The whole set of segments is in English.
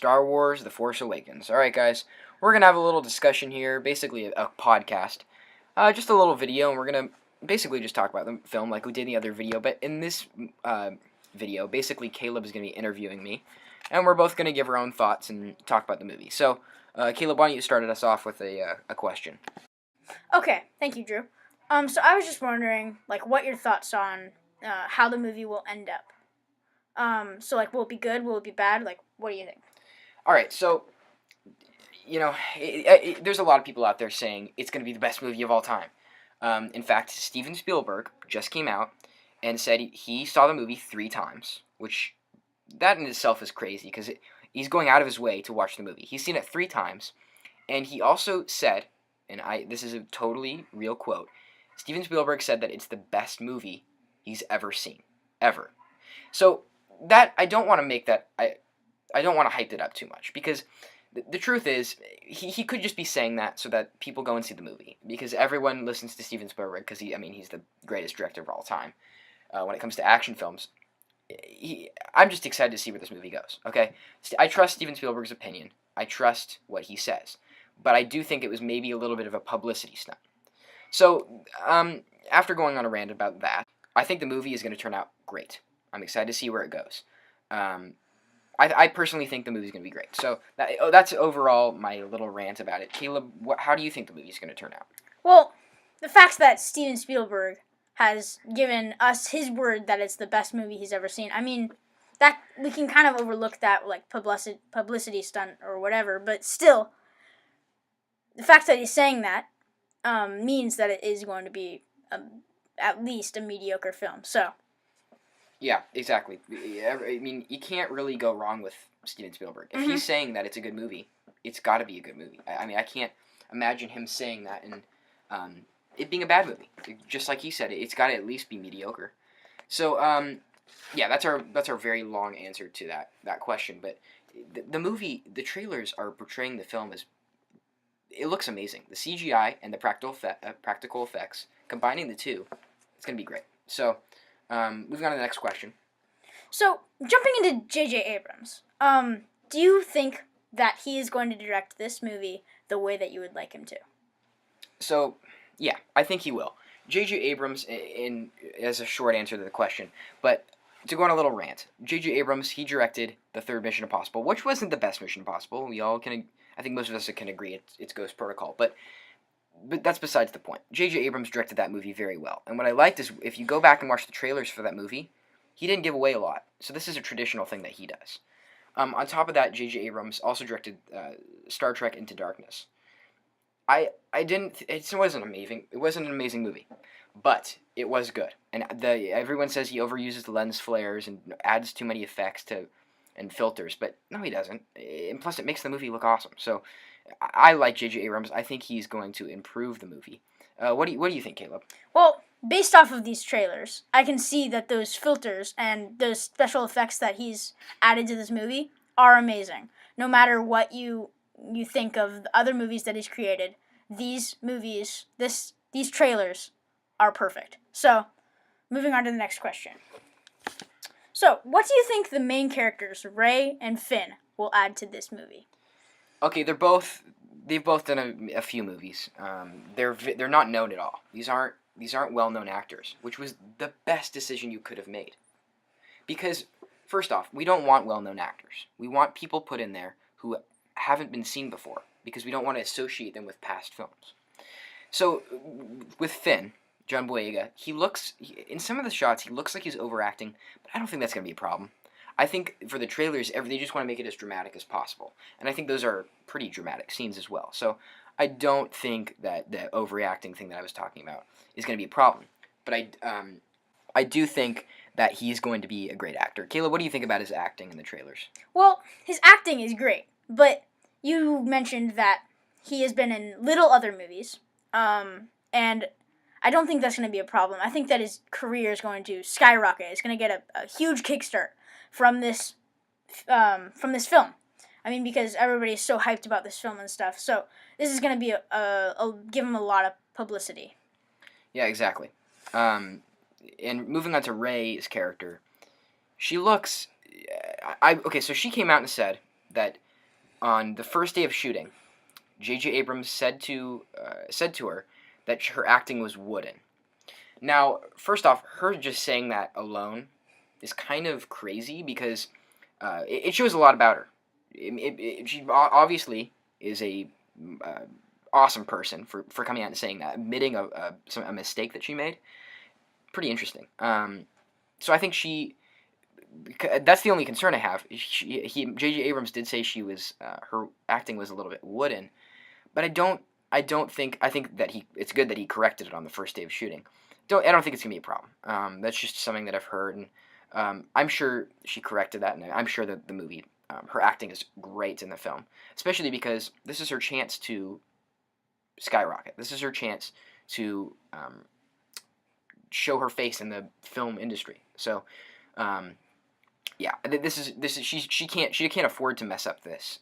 Star Wars: The Force Awakens. All right, guys, we're gonna have a little discussion here, basically a podcast, just a little video, and we're gonna basically just talk about the film like we did in the other video. But in this video, basically Caleb is gonna be interviewing me, and we're both gonna give our own thoughts and talk about the movie. So, Caleb, why don't you start us off with a question? Okay, thank you, Drew. So I was just wondering, what your thoughts on how the movie will end up. Will it be good? Will it be bad? What do you think? All right, so there's a lot of people out there saying it's going to be the best movie of all time. In fact, Steven Spielberg just came out and said he saw the movie 3 times, which that in itself is crazy because he's going out of his way to watch the movie. He's seen it 3 times, and he also said, and this is a totally real quote, Steven Spielberg said that it's the best movie he's ever seen, ever. So that I don't want to make that I don't want to hype it up too much because the truth is he could just be saying that so that people go and see the movie because everyone listens to Steven Spielberg because he's the greatest director of all time when it comes to action films. I'm just excited to see where this movie goes. Okay, I trust Steven Spielberg's opinion. I trust what he says, but I do think it was maybe a little bit of a publicity stunt. So after going on a rant about that, I think the movie is going to turn out great. I'm excited to see where it goes. I personally think the movie's going to be great. So that's overall my little rant about it. Caleb, how do you think the movie's going to turn out? Well, the fact that Steven Spielberg has given us his word that it's the best movie he's ever seen, that we can kind of overlook that publicity stunt or whatever, but still, the fact that he's saying that means that it is going to be at least a mediocre film. So. Yeah, exactly. You can't really go wrong with Steven Spielberg. If he's saying that it's a good movie, it's got to be a good movie. I can't imagine him saying that and it being a bad movie. Just like he said, it's got to at least be mediocre. So, yeah, that's our very long answer to that question. But the movie, the trailers are portraying the film as it looks amazing. The CGI and the practical effects, combining the two, it's going to be great. So. Moving on to the next question. So, jumping into J.J. Abrams, do you think that he is going to direct this movie the way that you would like him to? So, yeah, I think he will. J.J. Abrams, as a short answer to the question, but to go on a little rant, J.J. Abrams, he directed the third Mission Impossible, which wasn't the best Mission Impossible. I think most of us can agree it's Ghost Protocol, but that's besides the point. J.J. Abrams directed that movie very well. And what I liked is if you go back and watch the trailers for that movie, he didn't give away a lot. So this is a traditional thing that he does. On top of that, J.J. Abrams also directed Star Trek Into Darkness. It wasn't amazing. It wasn't an amazing movie, but it was good. And everyone says he overuses the lens flares and adds too many effects and filters, but no, he doesn't. And plus, it makes the movie look awesome. So I like J.J. Abrams. I think he's going to improve the movie. What do you think, Caleb? Well, based off of these trailers, I can see that those filters and those special effects that he's added to this movie are amazing. No matter what you think of the other movies that he's created, these trailers are perfect. So, moving on to the next question. So, what do you think the main characters, Rey and Finn, will add to this movie? Okay, they've both done a few movies. They're not known at all. These aren't well-known actors, which was the best decision you could have made. Because first off, we don't want well-known actors. We want people put in there who haven't been seen before because we don't want to associate them with past films. So with Finn, John Boyega, in some of the shots he looks like he's overacting, but I don't think that's going to be a problem. I think for the trailers, they just want to make it as dramatic as possible. And I think those are pretty dramatic scenes as well. So I don't think that the overreacting thing that I was talking about is going to be a problem. But I do think that he's going to be a great actor. Caleb, what do you think about his acting in the trailers? Well, his acting is great. But you mentioned that he has been in little other movies. And I don't think that's going to be a problem. I think that his career is going to skyrocket. It's going to get a huge kickstart from this film. Because everybody is so hyped about this film and stuff. So this is going to be give him a lot of publicity. Yeah, exactly. And moving on to Rey's character, she looks. So she came out and said that on the first day of shooting, J.J. Abrams said to her that her acting was wooden. Now, first off, her just saying that alone is kind of crazy because it shows a lot about her. She obviously is a awesome person for coming out and saying that, admitting a mistake that she made. Pretty interesting. So I think that's the only concern I have. J.J. Abrams did say she was her acting was a little bit wooden, but I think that it's good that he corrected it on the first day of shooting. I don't think it's gonna be a problem. That's just something that I've heard, and I'm sure she corrected that, and I'm sure that the movie, her acting is great in the film, especially because this is her chance to skyrocket. This is her chance to show her face in the film industry. So, yeah, this is she can't afford to mess up this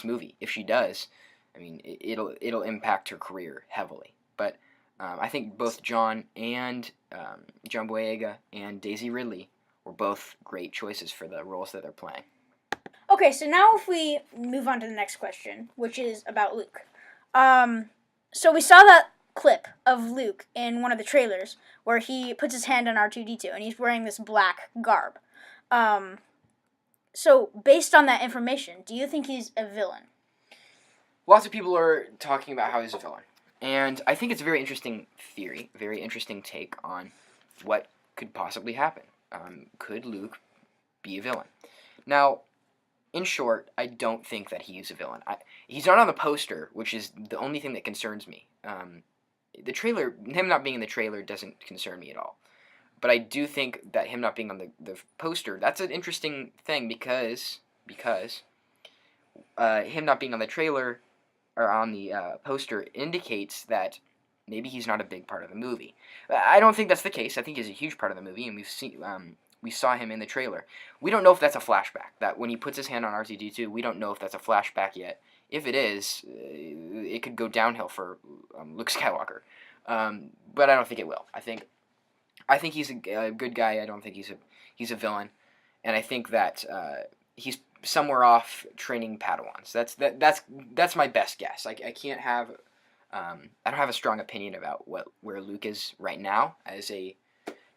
movie. If she does, I mean, it'll impact her career heavily. But I think both John Boyega and Daisy Ridley were both great choices for the roles that they're playing. Okay, so now if we move on to the next question, which is about Luke. So we saw that clip of Luke in one of the trailers where he puts his hand on R2-D2 and he's wearing this black garb. So based on that information, do you think he's a villain? Lots of people are talking about how he's a villain. And I think it's a very interesting theory, a very interesting take on what could possibly happen. Could Luke be a villain? Now, in short, I don't think that he's a villain. He's not on the poster, which is the only thing that concerns me. The trailer, him not being in the trailer doesn't concern me at all. But I do think that him not being on the poster, that's an interesting thing because him not being on the trailer or on the poster indicates that maybe he's not a big part of the movie. I don't think that's the case. I think he's a huge part of the movie, and we saw him in the trailer. We don't know if that's a flashback. That when he puts his hand on R2-D2, we don't know if that's a flashback yet. If it is, it could go downhill for Luke Skywalker. But I don't think it will. I think he's a good guy. I don't think he's a villain, and I think that he's somewhere off training Padawans. That's my best guess. I can't have I don't have a strong opinion about where Luke is right now as a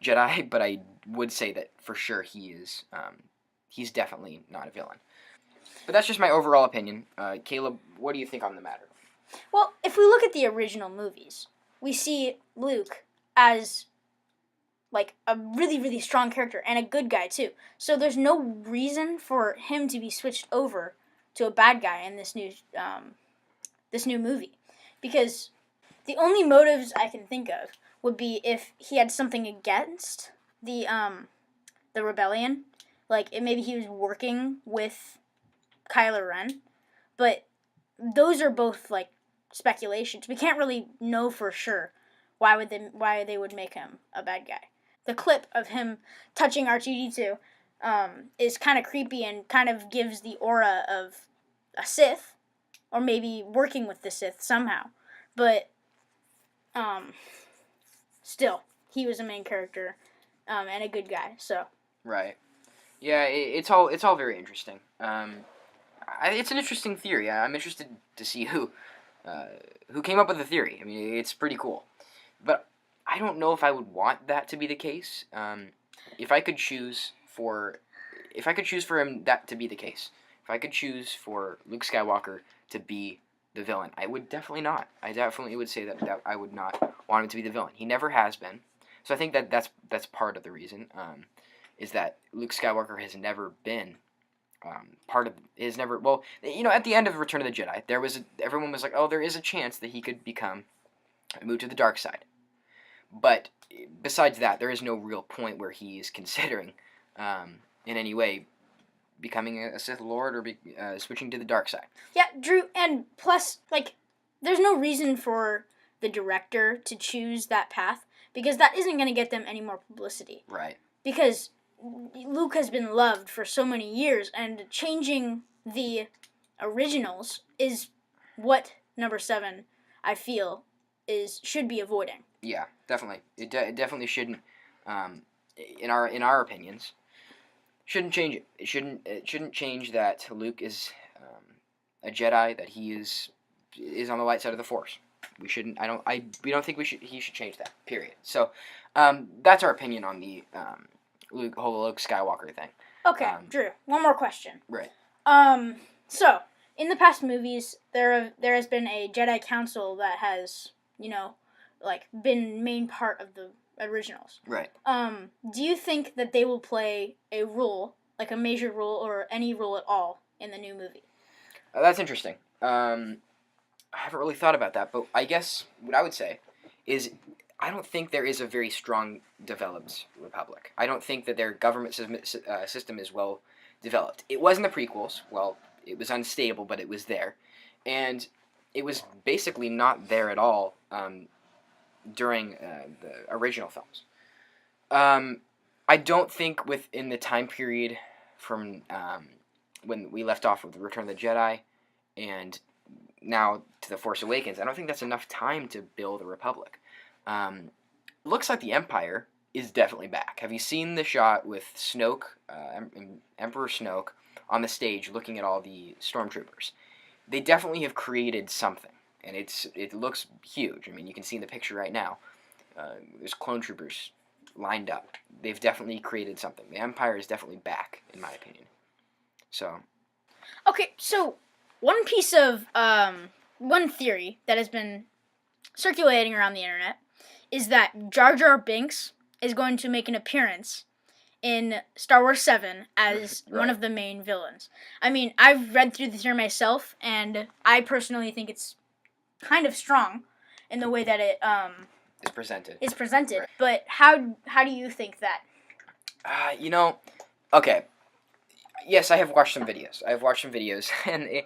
Jedi, but I would say that for sure he's definitely not a villain. But that's just my overall opinion. Caleb, what do you think on the matter? Well, if we look at the original movies, we see Luke as like a really, really strong character and a good guy too. So there's no reason for him to be switched over to a bad guy in this new movie, because the only motives I can think of would be if he had something against the rebellion, like maybe he was working with Kylo Ren, but those are both like speculations. We can't really know for sure why they would make him a bad guy. The clip of him touching R2-D2 is kind of creepy and kind of gives the aura of a Sith, or maybe working with the Sith somehow. But still, he was a main character and a good guy. So right, yeah, it's all very interesting. It's an interesting theory. I'm interested to see who came up with the theory. I mean, it's pretty cool, but I don't know if I would want that to be the case. If I could choose for him that to be the case, if I could choose for Luke Skywalker to be the villain, I would definitely not. I definitely would say that I would not want him to be the villain. He never has been. So I think that's part of the reason, is that Luke Skywalker has never been well, at the end of Return of the Jedi, everyone was like, oh, there is a chance that he could move to the dark side. But besides that, there is no real point where he is considering, in any way, becoming a Sith Lord or switching to the dark side. Yeah, Drew, and plus, there's no reason for the director to choose that path, because that isn't going to get them any more publicity. Right. Because Luke has been loved for so many years, and changing the originals is what number 7, I feel, should be avoiding. Yeah, definitely. It definitely shouldn't. In our opinions, shouldn't change it. It shouldn't change that Luke is a Jedi, that he is on the light side of the Force. We shouldn't. We don't think he should change that. Period. So, that's our opinion on the whole Luke Skywalker thing. Okay, Drew. One more question. Right. So in the past movies, there has been a Jedi Council that has, been main part of the originals. Right. Do you think that they will play a role, like a major role or any role at all, in the new movie? That's interesting. I haven't really thought about that, but I guess what I would say is I don't think there is a very strong developed republic. I don't think that their government system is well developed. It was in the prequels. Well, it was unstable, but it was there. And it was basically not there at all during the original films. I don't think within the time period from when we left off with Return of the Jedi and now to The Force Awakens, I don't think that's enough time to build a republic. Looks like the Empire is definitely back. Have you seen the shot with Snoke, Emperor Snoke, on the stage looking at all the stormtroopers? They definitely have created something, and it looks huge. I mean, you can see in the picture right now. There's clone troopers lined up. They've definitely created something. The Empire is definitely back, in my opinion. So. Okay, so one piece of one theory that has been circulating around the internet is that Jar Jar Binks is going to make an appearance in Star Wars 7 as right. one of the main villains. I mean, I've read through the theory myself, and I personally think it's kind of strong in the way that it is presented. Right. But how do you think that? Okay. Yes, I have watched some videos. And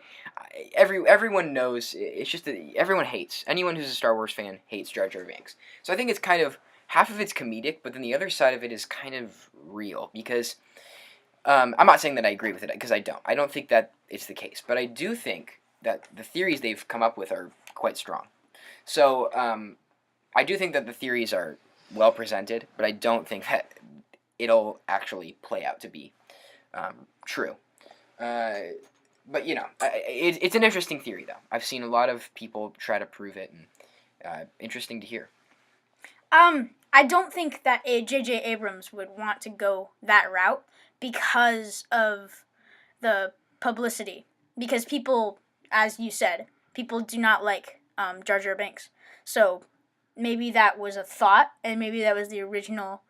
everyone knows. It's just that everyone hates. Anyone who's a Star Wars fan hates Jar Jar Binks. So I think it's kind of half of it's comedic, but then the other side of it is kind of real because I'm not saying that I agree with it because I don't. I don't think that it's the case, but I do think that the theories they've come up with are quite strong. So I do think that the theories are well presented, but I don't think that it'll actually play out to be true. But it's an interesting theory, though. I've seen a lot of people try to prove it, and interesting to hear. I don't think that a J.J. Abrams would want to go that route because of the publicity. Because people, as you said, people do not like Jar Jar Binks. So maybe that was a thought, and maybe that was the original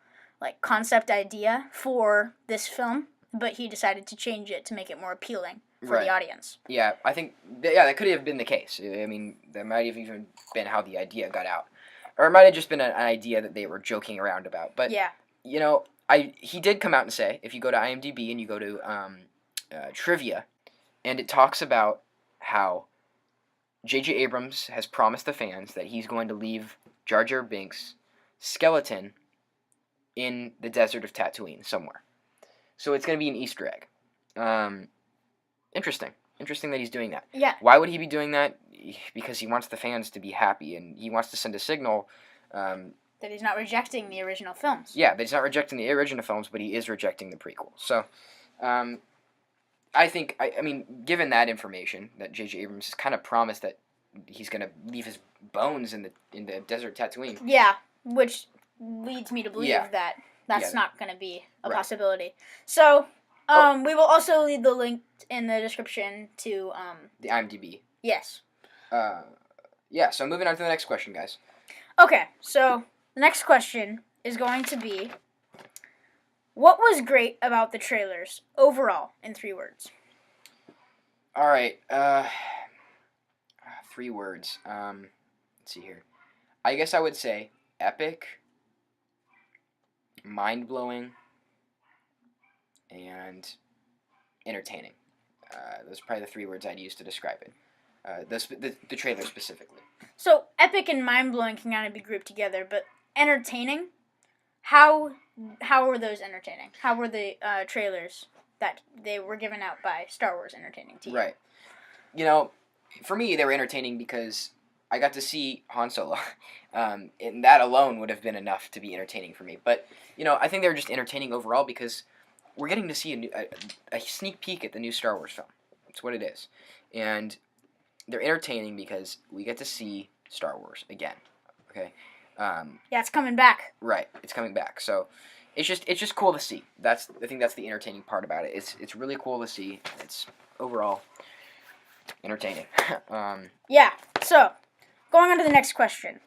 concept idea for this film, but he decided to change it to make it more appealing for the audience. Yeah, I think that could have been the case. I mean, that might have even been how the idea got out. Or it might have just been an idea that they were joking around about. But, yeah. He did come out and say, if you go to IMDb and you go to trivia, and it talks about how J.J. Abrams has promised the fans that he's going to leave Jar Jar Binks' skeleton in the desert of Tatooine somewhere. So it's going to be an Easter egg. Interesting. Interesting that he's doing that. Yeah. Why would he be doing that? Because he wants the fans to be happy, and he wants to send a signal. That he's not rejecting the original films. Yeah, that he's not rejecting the original films, but he is rejecting the prequels. So, I think, given that information, that J.J. Abrams has kind of promised that he's going to leave his bones in the desert Tatooine. Yeah, which leads me to believe that that's not going to be a possibility. So, we will also leave the link in the description to the IMDb. Yes. So moving on to the next question, guys. Okay, so the next question is going to be, what was great about the trailers overall in 3 words? All right, 3 words. Let's see here. I guess I would say epic, mind-blowing, and entertaining. Those are probably the 3 words I'd use to describe it. The trailer specifically. So epic and mind-blowing can kind of be grouped together, but entertaining, how were those entertaining? How were the trailers that they were given out by Star Wars entertaining to you? Right. For me, they were entertaining because I got to see Han Solo, and that alone would have been enough to be entertaining for me. But I think they were just entertaining overall because we're getting to see a sneak peek at the new Star Wars film. It's what it is. And they're entertaining because we get to see Star Wars again. Okay. Yeah, it's coming back. Right. It's coming back. So it's just cool to see. I think that's the entertaining part about it. It's really cool to see. It's overall entertaining. Yeah. So, going on to the next question.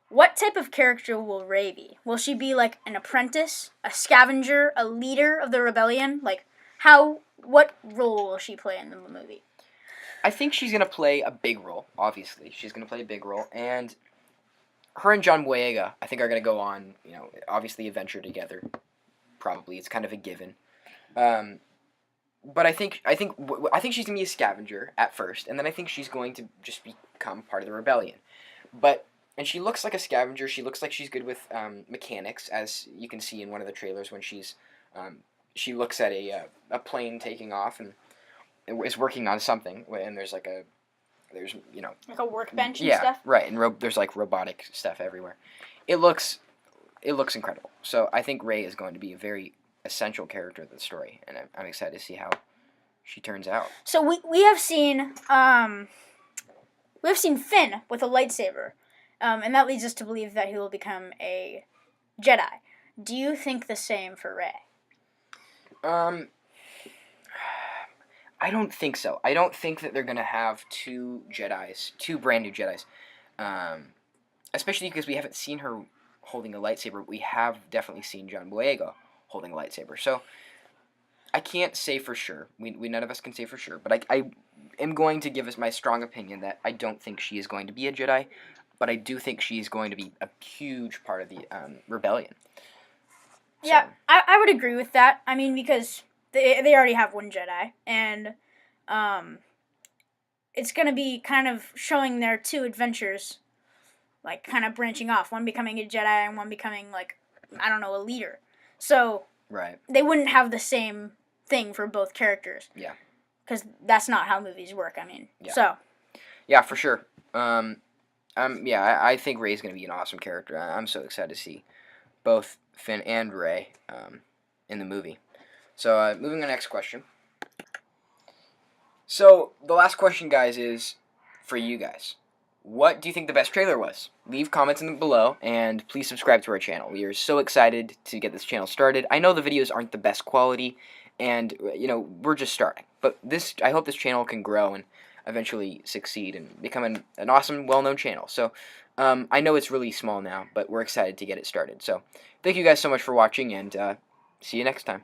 What type of character will Rey be? Will she be like an apprentice, a scavenger, a leader of the rebellion? Like, what role will she play in the movie? I think she's gonna play a big role. Obviously, she's gonna play a big role, and her and John Boyega, I think, are gonna go on. Obviously, adventure together. Probably, it's kind of a given. But I think she's gonna be a scavenger at first, and then I think she's going to just become part of the rebellion. And she looks like a scavenger. She looks like she's good with mechanics, as you can see in one of the trailers when she looks at a plane taking off and is working on something, and there's like a workbench and yeah, stuff. Right, and there's like robotic stuff everywhere. It looks incredible. So I think Rey is going to be a very essential character of the story, and I'm excited to see how she turns out. So we have seen Finn with a lightsaber, and that leads us to believe that he will become a Jedi. Do you think the same for Rey? I don't think so. I don't think that they're gonna have two brand new Jedis, especially because we haven't seen her holding a lightsaber. We have definitely seen John Boyega holding a lightsaber. So I can't say for sure. We none of us can say for sure. But I am going to give us my strong opinion that I don't think she is going to be a Jedi, but I do think she is going to be a huge part of the rebellion. So. Yeah, I would agree with that. I mean, because they already have one Jedi, and it's going to be kind of showing their two adventures, like, kind of branching off. One becoming a Jedi and one becoming, like, I don't know, a leader. So, right. They wouldn't have the same thing for both characters. Yeah. Because that's not how movies work, I mean. Yeah. So. Yeah, for sure. I think Rey's going to be an awesome character. I'm so excited to see both Finn and Rey in the movie. So, moving on to the next question. So, the last question, guys, is for you guys. What do you think the best trailer was? Leave comments below, and please subscribe to our channel. We are so excited to get this channel started. I know the videos aren't the best quality, and, we're just starting. But I hope this channel can grow and eventually succeed and become an awesome, well-known channel. So, I know it's really small now, but we're excited to get it started. So, thank you guys so much for watching, and see you next time.